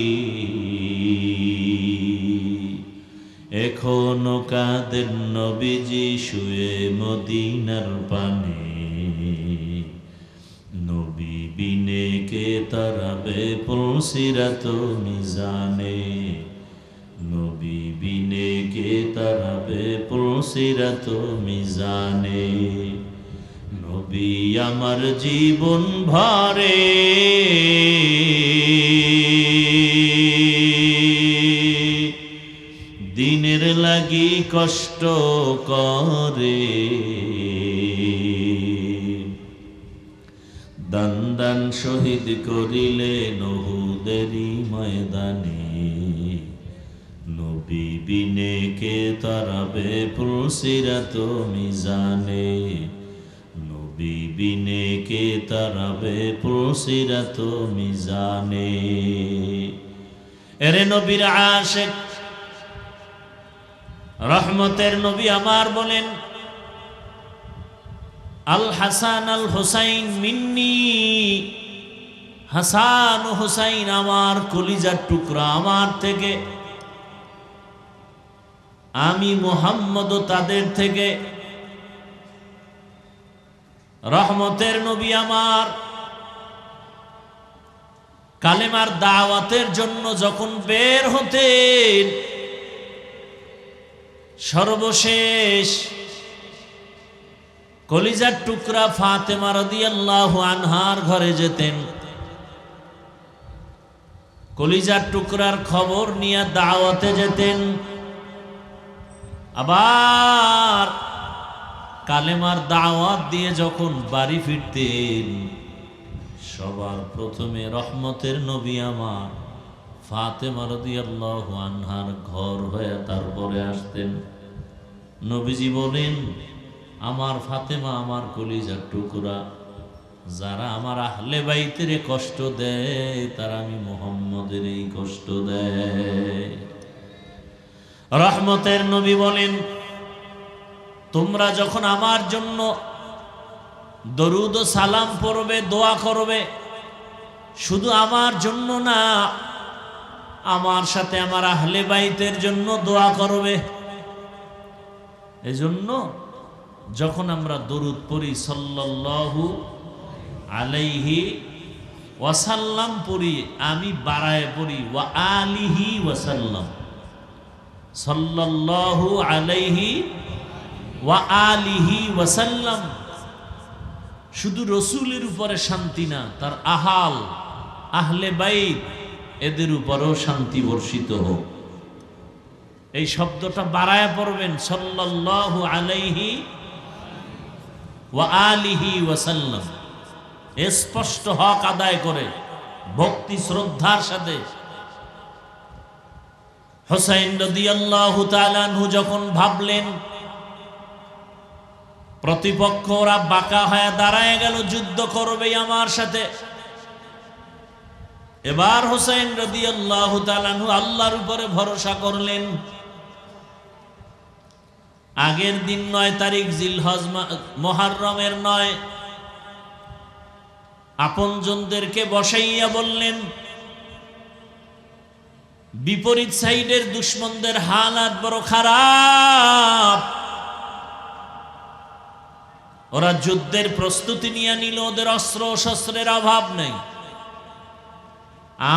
এখনো কাঁদেন নবীজি শুয়ে মদিনার পানে, নবী বিনে কে তারাবে পুলসিরাত মিজানে, নবী বিনে কে তারাবে পুলসিরাত মিজানে। নবী আমার জীবন ভরে দিনের লাগি কষ্ট করে, দান দান শহীদ করিলেন উহুদেরই ময়দানে, নবী বিনে কে তারাবে পুলসিরাত মিজানে, নবী বিনে কে তারাবে পুলসিরাত মিজানে। এরে নবীর আশিক রহমতের নবী আমার বলেন, আল হাসান আল হুসাইন মিন্নি, হাসান ও হুসাইন আমার কলিজার টুকরা, আমার থেকে, আমি মুহাম্মদ তাদের থেকে। রহমতের নবী আমার কালেমার দাওয়াতের জন্য যখন বের হতেন, সর্বশেষ কলিজার টুকরা ফাতেমা রাদিয়াল্লাহু আনহার ঘরে যেতেন, কলিজার টুকরার খবর নিয়ে দাওয়াতে যেতেন। আবার কালেমার দাওয়াত দিয়ে যখন বাড়ি ফিরতেন সবার প্রথমে রহমতের নবী আমার ফাতেমা রাদিয়াল্লাহু আনহার ঘর হয়ে তারপরে আসতেন। নবীজি বলেন, আমার ফাতেমা আমার কলিজার টুকরা, যারা আমার আহলে বাইতের কষ্ট দেয় তারা আমি মুহাম্মদের এই কষ্ট দেয়। রহমতের নবী বলেন, তোমরা যখন আমার জন্য দরুদ ও সালাম পড়বে, দোয়া করবে, শুধু আমার জন্য না, আমার সাথে আমার আহলে বাইতের জন্য দোয়া করবে। এজন্য যখন আমরা দরুদ পড়ি সাল্লাল্লাহু আলাইহি ওয়াসাল্লাম পড়ি, আমি বাড়ায় পড়ি ওয়া আলিহি ওয়াসাল্লাম, সাল্লাল্লাহু আলাইহি ওয়া আলিহি ওয়াসাল্লাম। শুধু রসুলের উপরে শান্তি না, তার আহাল আহলে বাইত এদের উপরেও শান্তি বর্ষিত হোক। এই শব্দটা বাড়ায় পড়বেন, সাল্লাল্লাহু আলাইহি ওয়া আলিহি ওয়াসাল্লাম। স্পষ্ট হক আদায় করে ভক্তি শ্রদ্ধার সাথে। হুসাইন রাদিয়াল্লাহু তাআলা আনহু যখন ভাবলেন প্রতিপক্ষ ওরা বাঁকা হয়ে দাঁড়ায় গেল, যুদ্ধ করবে আমার সাথে, এবার হুসাইন রাদিয়াল্লাহু তাআলা আনহু আল্লাহর উপরে ভরসা করলেন। আগের দিন ৯ তারিখ জিলহজ মুহররমের ৯, আপনজনদেরকে বসাইয়া বললেন, বিপরীত সাইডের দুশমনদের হালাত বড় খারাপ, ওরা যুদ্ধের প্রস্তুতি নিয়ে নিল, ওদের অস্ত্র শস্ত্রের অভাব নেই,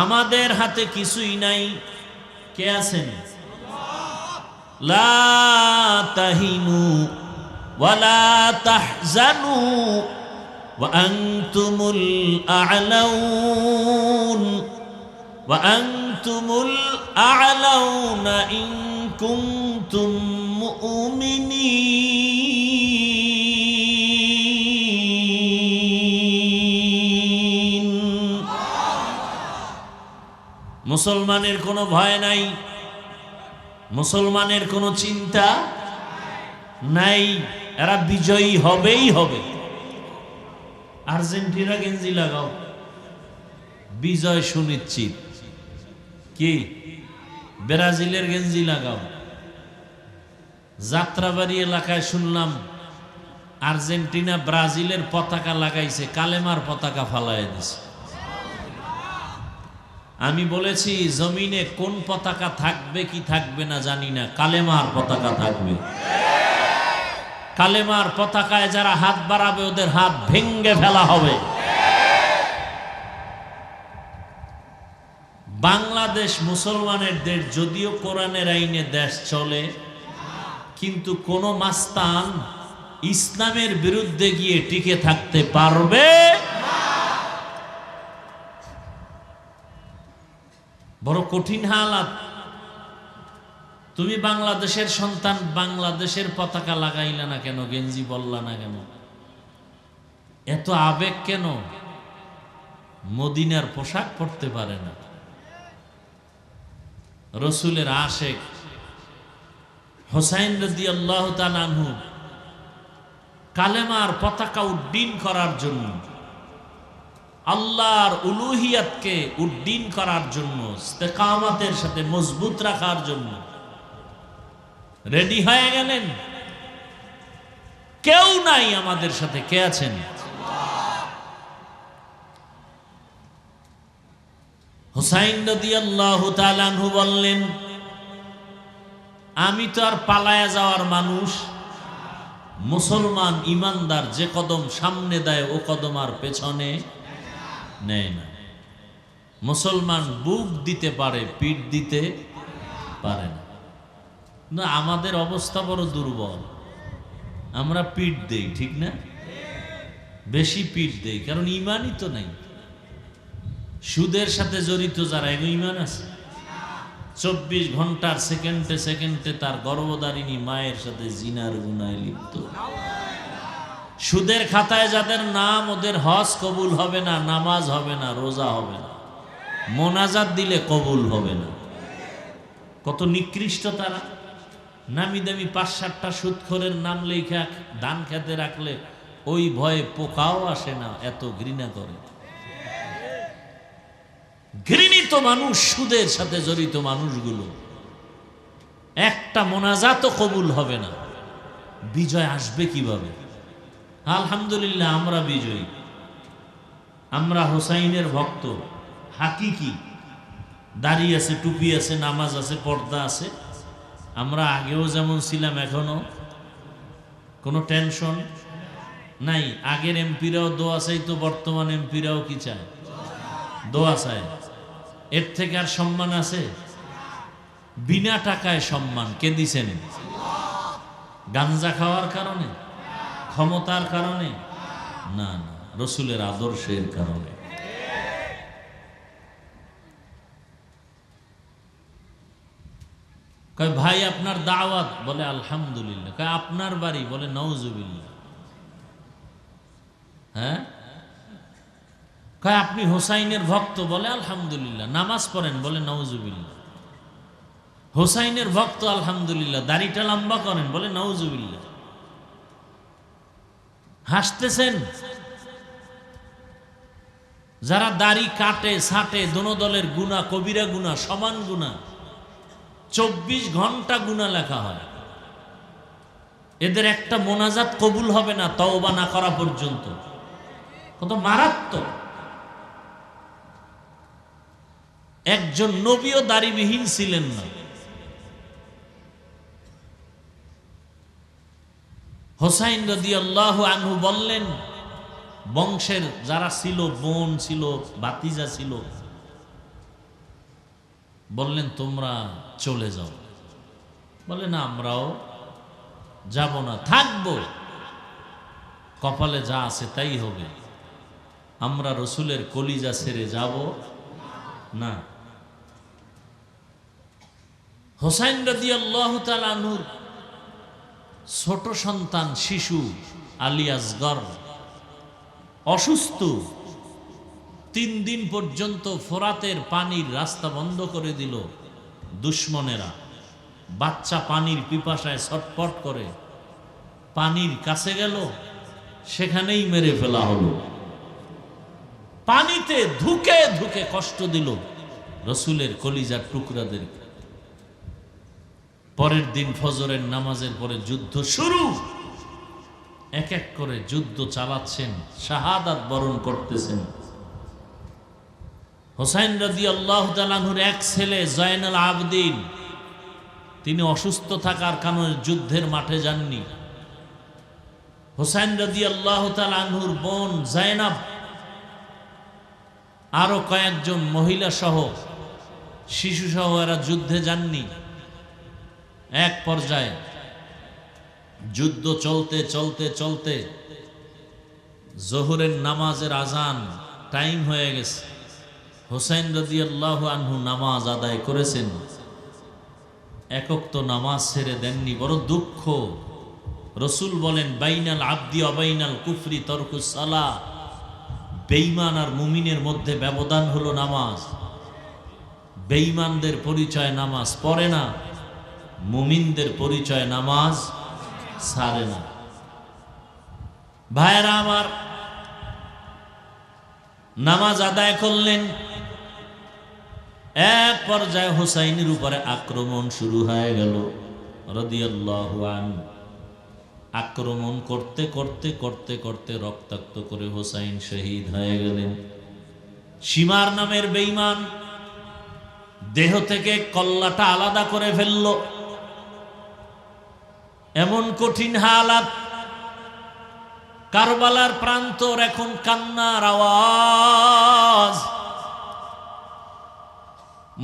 আমাদের হাতে কিছুই নাই। কে আছেন? লা তাহিনু ওয়ালা তাহজানু ওয়া আনতুমুল আ'লাউন ওয়া আনতুমুল আ'লাউনা ইন কুনতুম মুমিনিন। মুসলমানের কোনো ভয় নাই, মুসলমানের কোনো চিন্তা নাই, এরা বিজয়ী হবেই হবে। আর্জেন্টিনা গেঞ্জি লাগাও, বিজয় সুনিশ্চিত। কি ব্রাজিলের গেঞ্জি লাগাও। যাত্রাবাড়ি এলাকায় শুনলাম আর্জেন্টিনা ব্রাজিলের পতাকা লাগাইছে, কালেমার পতাকা ফালায় দিছে। আমি বলেছি জমিনে কোন পতাকা থাকবে কি থাকবে না জানি না, কালেমার পতাকা থাকবে। কালেমার পতাকায় যারা হাত বাড়াবে ওদের হাত ভেঙ্গে ফেলা হবে। বাংলাদেশ মুসলমানের দেশ, যদিও কোরআনের আইনে দেশ চলে, কিন্তু কোন মাস্তান ইসলামের বিরুদ্ধে গিয়ে টিকে থাকতে পারবে। বড় কঠিন হালাত। তুমি বাংলাদেশের সন্তান, বাংলাদেশের পতাকা লাগাইলা না কেন, গেঞ্জি বললা না কেন, এত আবেগ কেন? মদিনার পোশাক পরতে পারে না, রসুলের আশেক হুসাইন রাদিয়াল্লাহু তাআলা আনহু কালেমার পতাকা উড্ডীন করার জন্য, আল্লাহর উলুহিয়াতকে উড্ডীন করার জন্য, ইস্তেকামতের সাথে মজবুত রাখার জন্য রেডি হয়ে গেলেন। কেউ নাই আমাদের সাথে, কে আছেন? হুসাইন রাদিয়াল্লাহু তাআলা আনহু বললেন, আমি তো আর পালায়া যাওয়ার মানুষ, মুসলমান ইমানদার যে কদম সামনে দেয় ও কদম আর পেছনে নেয় না। মুসলমান বুক দিতে পারে, পিঠ দিতে পারে না। না, আমাদের অবস্থা বড় দুর্বল, আমরা পিঠ দেই, ঠিক না? বেশি পিঠ দেই, কারণ ইমানই তো নাই। সুদের সাথে জড়িত যারা, এগুলো ইমান আছে? 24 ঘন্টার সেকেন্ডে সেকেন্ডে তার গর্ভধারিণী মায়ের সাথে জিনার গুনায় লিপ্ত। সুদের খাতায় যাদের নাম, ওদের হজ কবুল হবে না, নামাজ হবে না, রোজা হবে না, মোনাজাত দিলে কবুল হবে না। কত নিকৃষ্ট তারা। নামি দামি 5-7টা সুদখোরের নাম লেখা ধান খেতে রাখলে ওই ভয়ে পোকাও আসে না, এত ঘৃণা করে। ঘৃণিত মানুষ, সুদের সাথে জড়িত মানুষগুলো, একটা মোনাজাতও কবুল হবে না। বিজয় আসবে কিভাবে? আলহামদুলিল্লাহ আমরা বিজয়ী, আমরা হোসাইনের ভক্ত হাকিকি। দাড়ি আছে, টুপি আছে, নামাজ আছে, পর্দা আছে। আমরা আগেও যেমন ছিলাম, এখনো কোনো টেনশন নাই। আগের এমপিরাও দোয়া চাইতো, বর্তমান এমপিরাও কি চায়? দোয়া চায়। এর থেকে আর সম্মান আছে? বিনা টাকায় সম্মান কে দিছেন? গাঞ্জা খাওয়ার কারণে, ক্ষমতার কারণে না, না, রসুলের আদর্শের কারণে। কয় ভাই আপনার দাওয়াত, বলে আলহামদুলিল্লাহ। কয় আপনার বাড়ি, বলে নাউজুবিল্লাহ। হ্যাঁ। কয় আপনি হোসাইনের ভক্ত, বলে আলহামদুলিল্লাহ। নামাজ পড়েন, বলে নাউজুবিল্লাহ। হোসাইনের ভক্ত আলহামদুলিল্লাহ। দাড়িটা লম্বা করেন, বলে নাউজুবিল্লাহ। হাসতেছেন। যারা দাড়ি কাটে ছাটে, দোনো দলের গুনাহ, কবিরা গুনাহ, সমান গুনাহ, 24 ঘন্টা গুনাহ লেখা হয়। এদের একটা মোনাজাত কবুল হবে না তওবা না করা পর্যন্ত। কত মারাত্মক। একজন নবীও দাড়িবিহীন ছিলেন না। হোসাইন রাদিয়াল্লাহু আনহু বললেন, বংশের যারা ছিল, বোন ছিল, ভাতিজা ছিল, বললেন তোমরা চলে যাও। বলে না, আমরাও যাব না, থাকবো। কপালে যা আছে তাই হবে, আমরা রসুলের কলিজা ছেড়ে যাব না। হোসাইন রাদিয়াল্লাহু তাআলা আনহুর ছোট সন্তান, শিশু আলী আসগর অসুস্থ। 3 দিন পর্যন্ত ফোরাতের পানির রাস্তা বন্ধ করে দিল দুশ্মনেরা। বাচ্চা পানির পিপাসায় ছটফট করে, পানির কাছে গেল, সেখানেই মেরে ফেলা হলো। পানিতে ধুকে ধুকে কষ্ট দিল রসুলের কলিজার টুকরাদেরকে। পরের দিন ফজরের নামাজের পরে যুদ্ধ শুরু। এক এক করে যুদ্ধ চালাচ্ছেন, শাহাদাত বরণ করতেছেন। হোসাইন রাদিয়াল্লাহু তাআলা আনহুর এক ছেলে জয়নুল আবেদিন, তিনি অসুস্থ থাকার কারণে যুদ্ধের মাঠে যাননি। হোসাইন রাদিয়াল্লাহু তাআলা আনহুর বোন জায়নাব, আরো কয়েকজন মহিলা সহ, শিশু সহ এরা যুদ্ধে যাননি। এক পর্যায়ে যুদ্ধ চলতে চলতে চলতে জোহরের নামাজের আজান টাইম হয়ে গেছে। হোসাইন রাদিয়াল্লাহু আনহু নামাজ আদায় করেছেন, একক তো নামাজ ছেড়ে দেননি। বড় দুঃখ। রসুল বলেন, বাইনাল আবদি অবাইনাল কুফরি তরকুস সালাহ। বেঈমান আর মুমিনের মধ্যে ব্যবধান হলো নামাজ। বেঈমানদের পরিচয় নামাজ পড়ে না, মুমিনদের পরিচয় নামাজ ছাড়ে না। ভাইরা আমার, নামাজ আদায় করলেন। এক পর্যায়ে হোসাইনের উপরে আক্রমণ শুরু হয়ে গেল রাদিয়াল্লাহু আনহু। আক্রমণ করতে করতে করতে করতে রক্তাক্ত করে হোসাইন শহীদ হয়ে গেলেন। সীমার নামের বেঈমান দেহ থেকে কল্লাটা আলাদা করে ফেলল। এমন কঠিন হালাত, কারবালার প্রান্তর এখন কান্নার আওয়াজ।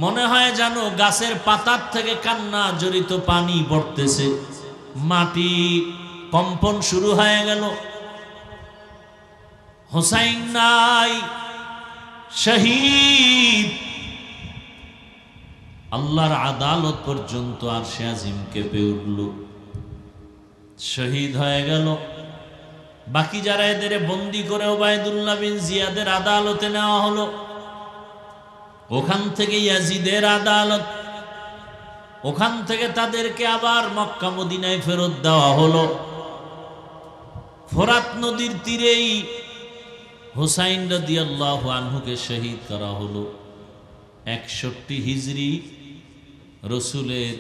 মনে হয় যেন গাছের পাতার থেকে কান্না জড়িত পানি পড়তেছে। মাটি কম্পন শুরু হয়ে গেল। হোসাইন নাই, শহীদ। আল্লাহর আদালত পর্যন্ত আরশে আজিম কেঁপে উঠল, শহীদ হয়ে গেল। বাকি যারা এদের বন্দি করে ওবায়দুল্লাহ বিন জিয়াদের আদালতে নেওয়া হলো, ওখান থেকে ইয়াজিদের আদালত, ওখান থেকে তাদেরকে আবার মক্কা মদিনায় ফেরত দেওয়া হলো। ফোরাত নদীর তীরেই হুসাইন রাদিয়াল্লাহু আনহুকে শহীদ করা হলো। 61 হিজরি, রসুলের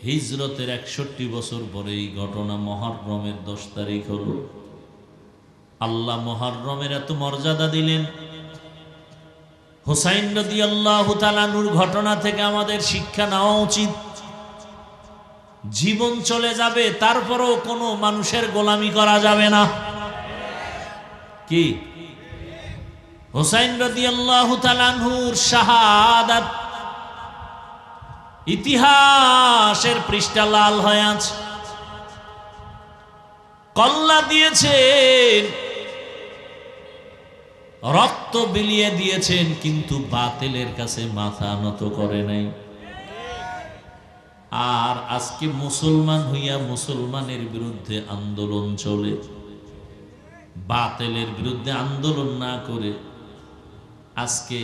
হিজরতের 61 বছর পরে এই ঘটনা। মুহররমের 10 তারিখ হলো। আল্লাহ মুহররমের এত মর্যাদা দিলেন। হুসাইন রাদিয়াল্লাহু তাআলা আনহুর ঘটনা থেকে আমাদের শিক্ষা নেওয়া উচিত। জীবন চলে যাবে, তারপরেও কোনো মানুষের গোলামি করা যাবে না। কি হুসাইন রাদিয়াল্লাহু তাআলা আনহুর শাহাদাত ইতিহাসের পৃষ্ঠা লাল হয়ে আছে। কল্লা দিয়েছেন, রক্ত বিলিয়ে দিয়েছেন, কিন্তু বাতিলের কাছে মাথা নত করে নাই। আর আজকে মুসলমান হইয়া মুসলমানের বিরুদ্ধে আন্দোলন চলে, বাতিলের বিরুদ্ধে আন্দোলন না করে আজকে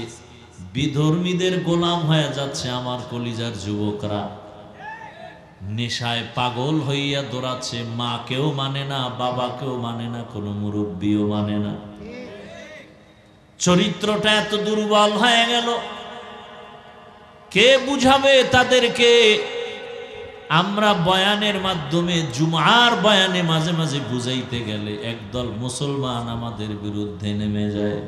বিধর্মীদের গোলাম হয়ে যাচ্ছে আমার কলিজার যুবকরা। নেশায় পাগল হইয়া দৌড়াচ্ছে, মাকেও মানে না, বাবাকেও মানে না, কোনো মুরব্বীও মানে না। চরিত্রটা এত দুর্বল হয়ে গেল, কে বুঝাবে তাদেরকে? আমরা বয়ানের মাধ্যমে, জুমার বয়ানে মাঝে মাঝে বুঝাইতে গেলে একদল মুসলমান আমাদের বিরুদ্ধে নেমে যায়।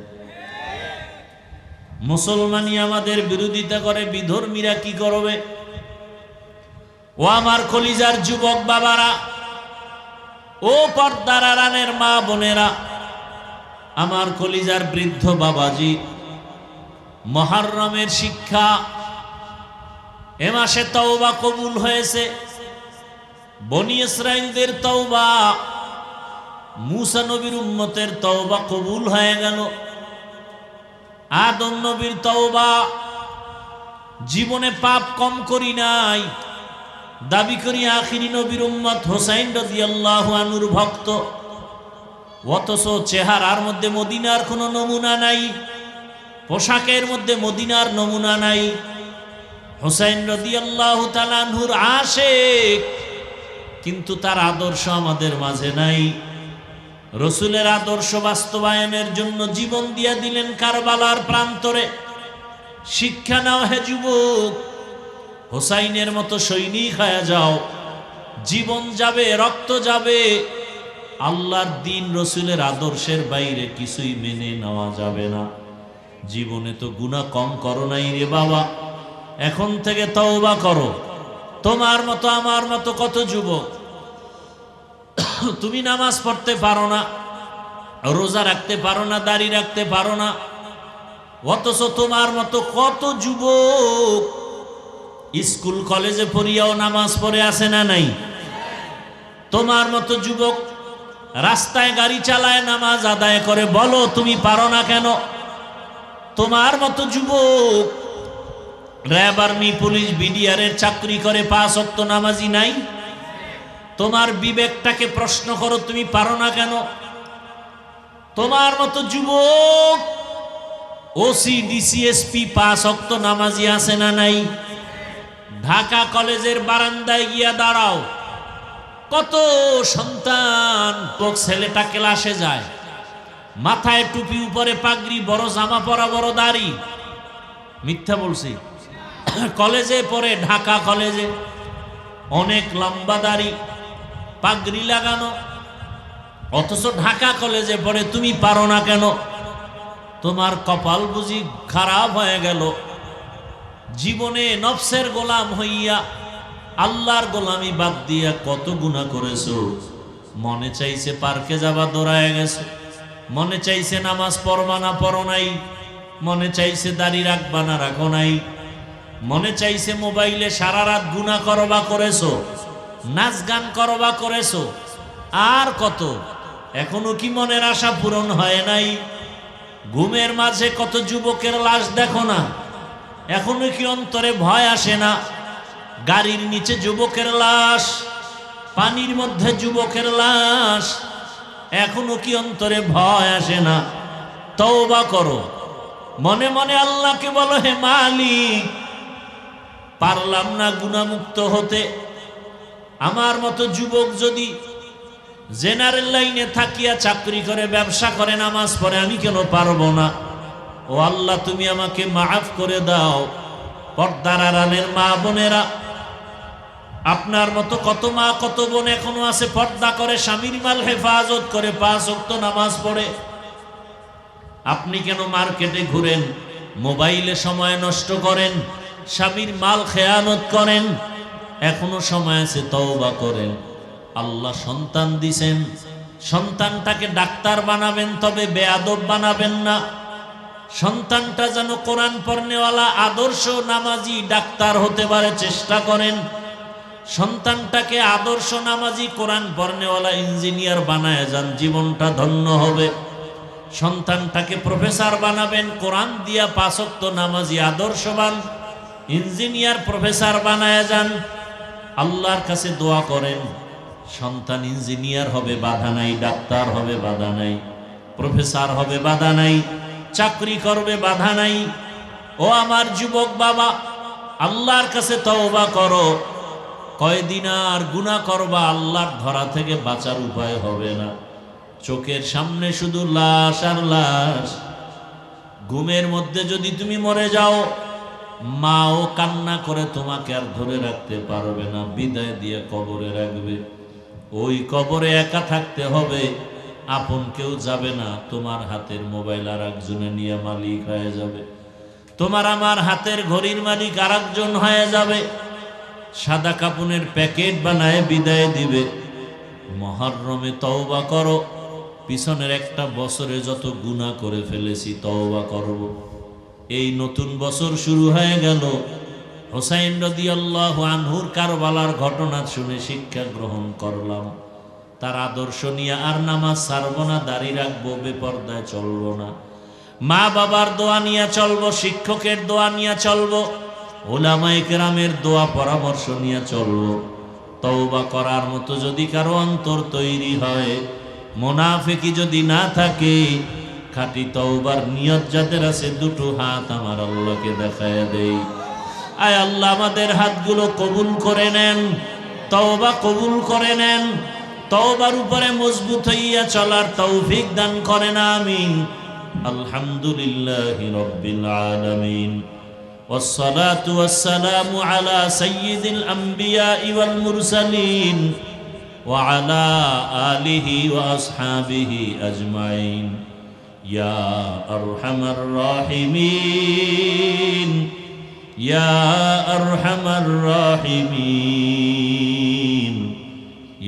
মুসলমানই আমাদের বিরোধিতা করে, বিধর্মীরা কি করবে? ও আমার কলিজার যুবক বাবারা, ও পর্দার আড়ালের মা বোনেরা, আমার কলিজার বৃদ্ধ বাবাজি, মুহররমের শিক্ষা, এ মাসে তওবা কবুল হয়েছে। বনি ইসরাইলদের তওবা, মূসা নবীর উম্মতের তওবা কবুল হয়ে গেল। আদম নবীর তওবা, জীবনে পাপ কম করি নাই, দাবি করি আখিরি নবীর উম্মত, হুসাইন রাদিয়াল্লাহু আনহুর ভক্ত, অথচ চেহারার মধ্যে মদিনার কোনো নমুনা নাই, পোশাকের মধ্যে মদিনার নমুনা নাই। হুসাইন রাদিয়াল্লাহু তাআলা আনহুর আশিক, কিন্তু তার আদর্শ আমাদের মাঝে নাই। রসুলের আদর্শ বাস্তবায়নের জন্য জীবন দিয়া দিলেন কারবালার প্রান্তরে। শিক্ষা নাও হে যুবক, হুসাইনের মতো সৈনিক হয়ে যাও। জীবন যাবে, রক্ত যাবে, আল্লাহর দ্বীন রসুলের আদর্শের বাইরে কিছুই মেনে নেওয়া যাবে না। জীবনে তো গুনাহ কম করো নাই রে বাবা, এখন থেকে তওবা করো। তোমার মতো আমার মতো কত যুবক, তুমি নামাজ পড়তে পারো না, রোজা রাখতে পারো না, দাড়ি রাখতে পারো না, অথচ তোমার মতো কত যুবক স্কুল কলেজে পড়িয়াও নামাজ পড়ে আসে না নাই? তোমার মতো যুবক রাস্তায় গাড়ি চালায়, নামাজ আদায় করে, বলো তুমি পারো না কেন? তোমার মতো যুবক র্যাব, আর্মি, পুলিশ, বিডিআরের চাকরি করে, 5 ওয়াক্ত নামাজি নাই? তোমার বিবেকটাকে প্রশ্ন করো, তুমি পারো না কেন? তোমার মতো যুবক ওসি, ডিসিএসপি, 5 ওয়াক্ত নামাজি আছে না নাই? ঢাকা কলেজের বারান্দায় গিয়া দাঁড়াও, কত সন্তান, ছেলেটা ক্লাসে যায়, মাথায় টুপি, উপরে পাগড়ি, বড় জামা পরা, বড় দাড়ি, মিথ্যা বলছি, কলেজে পড়ে, ঢাকা কলেজে, অনেক লম্বা দাড়ি, পাগড়ি লাগানো, অথচ ঢাকা কলেজে পড়ে। তুমি পারো না কেন? তোমার কপাল বুঝি খারাপ হয়ে গেল? জীবনে নফসের গোলাম হইয়া আল্লাহর গোলামি বাদ দিয়া কত গুনাহ করেছো। মনে চাইছে পার্কে যাবা, দৌড়ায় গেছো। মনে চাইছে নামাজ পড়বা না, পড়ো নাই। মনে চাইছে দাড়ি রাখবা না, রাখো নাই। মনে চাইছে মোবাইলে সারা রাত গুনাহ করবা, করেছো। নাচ গান করবা, করেছো। আর কত, এখনো কি মনের আশা পূরণ হয় নাই? ঘুমের মাঝে কত যুবকের লাশ দেখো না, এখনো কি অন্তরে ভয় আসে না? গাড়ির নিচে যুবকের লাশ, পানির মধ্যে যুবকের লাশ, এখনো কি অন্তরে ভয় আসে না? তওবা করো, মনে মনে আল্লাহকে বলো, হে মালিক, পারলাম না গুনাহমুক্ত হতে। আমার মতো যুবক যদি জেনারেল লাইনে থাকিয়া চাকরি করে, ব্যবসা করে, নামাজ পড়ে, আমি কেন পারবো না? ও আল্লাহ, তুমি আমাকে মাফ করে দাও। পর্দার আড়ালের মা বোনেরা, আপনার মতো কত মা কত বোন এখনো আছে পর্দা করে, স্বামীর মাল হেফাজত করে, 5 ওয়াক্ত নামাজ পড়ে। আপনি কেন মার্কেটে ঘুরেন, মোবাইলে সময় নষ্ট করেন, স্বামীর মাল খেয়ানত করেন? এখনো সময় আছে, তওবা করেন। আল্লাহ সন্তান দিছেন, সন্তানটাকে ডাক্তার বানাবেন, তবে বেয়াদব বানাবেন না। সন্তানটা যেন কোরআন পড়নেওয়ালা, আদর্শ নামাজি ডাক্তার হতে পারে, চেষ্টা করেন। সন্তানটাকে আদর্শ নামাজি, কোরআন পড়নেওয়ালা ইঞ্জিনিয়ার বানায় যান, জীবনটা ধন্য হবে। সন্তানটাকে প্রফেসর বানাবেন, কোরআন দিয়া 5 ওয়াক্ত নামাজি, আদর্শবান ইঞ্জিনিয়ার, প্রফেসর বানায় যান। আল্লাহর কাছে দোয়া করেন, সন্তান ইঞ্জিনিয়ার হবে, বাধা নাই, ডাক্তার হবে, বাধা নাই, প্রফেসর হবে, বাধা নাই, চাকরি করবে, বাধা নাই। ও আমার যুবক বাবা, আল্লাহর কাছে তওবা করো। কয়দিন আর গুনাহ করবা, আল্লাহর ধরা থেকে বাঁচার উপায় হবে না। চোখের সামনে শুধু লাশ আর লাশ। ঘুমের মধ্যে যদি তুমি মরে যাও, মাও কান্না করে তোমাকে আর ধরে রাখতে পারবে না, বিদায় দিয়ে কবরে রাখবে। ওই কবরে একা থাকতে হবে, আপন কেউ যাবে না। তোমার হাতের মোবাইল আর একজনে নিয়ে মালিক হয়ে যাবে, তোমার আমার হাতের ঘড়ির মালিক আর একজন হয়ে যাবে। সাদা কাপনের প্যাকেট বানায় বিদায় দিবে। মুহররমে তওবা করো, পিছনের একটা বছরে যত গুনাহ করে ফেলেছি তওবা করব। এই নতুন বছর শুরু হয়ে গেল। হুসাইন রাদিয়াল্লাহু আনহুর কারবালার ঘটনা শুনে শিক্ষা গ্রহণ করলাম। তার আদর্শ নিয়ে আর নামাজ ছাড়ব না, দাড়ি রাখবো, বেপরদায় চলবো না। মা বাবার দোয়া নিয়ে চলবো, শিক্ষকের দোয়া নিয়ে চলবো, উলামায়ে কেরামের দোয়া পরামর্শ নিয়ে চলবো। তওবা করার মতো যদি কারো অন্তর তৈরি হয়, মুনাফিকি যদি না থাকে, খাঁটি তওবার নিয়ত যাদের আছে, দুটো হাত আমার আল্লাহকে দেখায় দেই। আয় আল্লাহ, আমাদের হাতগুলো কবুল করে নেন, তওবা কবুল করে নেন, তওবার উপরে মজবুত হইয়া চলার তৌফিক দান করেন, আমিন। আলহামদুলিল্লাহি রাব্বিল আলামিন, ওয়াসসালাতু ওয়াসসালামু আলা সাইয়্যিদিল আমবিয়াই ওয়াল মুরসালিন ওয়া আলা আলিহি ওয়া আসহাবিহি আজমাইন। ইয়া আরহামার রাহিমিন, ইয়া আরহামার রাহিমিন,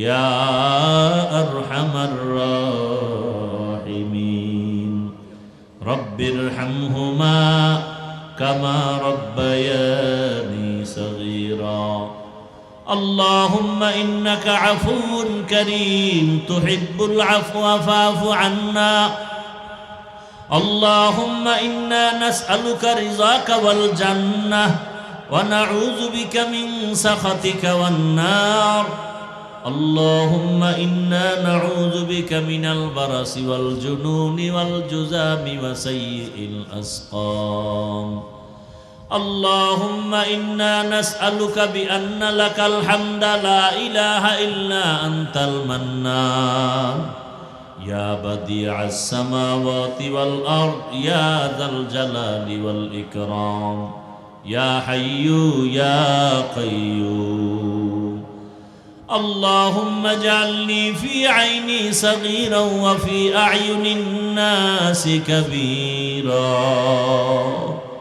ইয়া আরহামার রাহিমিন। রব্বিরহামহুমা কামা রব্বায়ানি সগীরা। আল্লাহুম্মা ইন্নাকা আফুউন কারীম তুহিব্বুল আফওয়া ফা'ফু আন্না। আল্লাহুম্মা ইন্না নাসআলুকা রিযাকা ওয়াল জান্নাহ ওয়া নাউযু বিকা মিন সাখাতিকা ওয়ান নার। আল্লাহুম্মা ইন্না নাউযু বিকা মিনাল বারাসি ওয়াল জুনুনি ওয়াল জুযামি ওয়া সাইয়্যিল আসকাম। আল্লাহুম্মা ইন্না নাসআলুকা বিআন্না লাকাল হামদা লা ইলাহা ইল্লা আনতাল মান্নান। ইয়া বাদিআস সামাওয়াতি ওয়াল আরদ ইয়া যাল জালালি ওয়াল ইকরাম। ইয়া হাইয়্যু ইয়া কাইয়্যুম। اللهم اجعلني في عيني صغيرا وفي أعين الناس كبيرا.